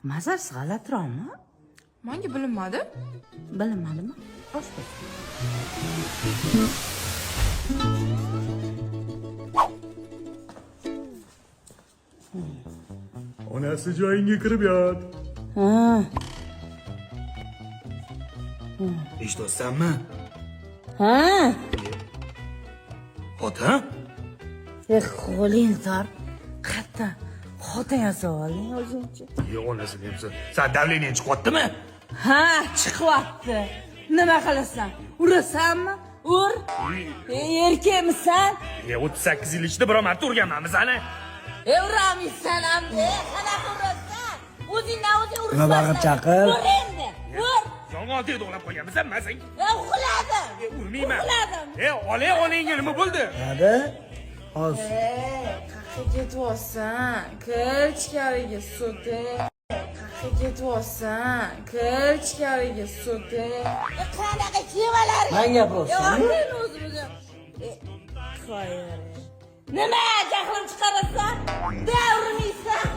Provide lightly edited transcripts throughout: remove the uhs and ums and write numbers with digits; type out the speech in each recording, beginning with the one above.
Mazasi g'alatiroqmi? Menga bilinmadi. Bilinmadimi? Osh bo'lsin. Onasi joyingga kirib yot. Ha. Eshitayapsanmi? Ha. Ota? Qo'ling tor. Qatta. Xotin yasab oling o'zingcha. Onasi debsan. Sen davleniyan chiqyaptimi? Ha, chiqyapti. Nima qilasan? Urasanmi? Ur. Erkakmisan? 38 yil ichida biror marta urganmanmi seni? Uramaysan hamda. Qanaqa urasan? O'zingdan o'zing urasan. Nima bag'ir chaqir? Ur endi. Ur. Yong'oq to'g'rab qo'yganmisan, sen? Uxladim. Urmayman. Uxladim. Onangga nima bo'ldi? Hadi. Hozir. Qayerga ketyapsan? Kir ichkariga so'ting. Qayerga ketyapsan? Kir ichkariga so'ting. Qanaqa chevalar? Men gapiryapsan. Men o'zim. Qo'yar. Nima jahlim chiqarasan? Davrmaysan.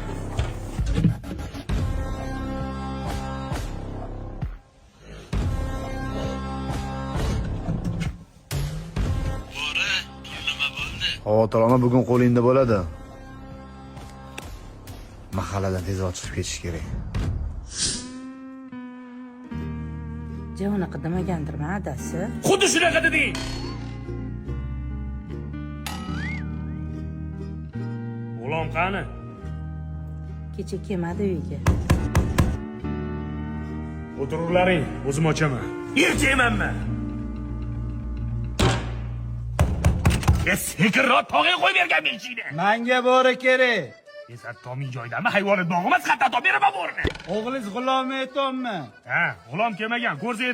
Xavotirlanma, bugun qo'lingda bo'ladi. Mahalladan tezroq chiqib ketish kerak. Unaqa demagandirman adasi. Xuddi shunaqa deding. O'g'lom qani? Kecha kelmadi uyga. O'tirurlaring, o'zim ochaman. Erkakmanmi? Sekinroq tog'ga qo'yib bergan beshikni. Menga bori kerak. Sen tomiy joydami? Hayvonot bog'i emas, qattiq top beraman bo'rini. O'g'lingiz g'ulom aytolmi? Ha, g'ulom kelmagan. Ko'rsa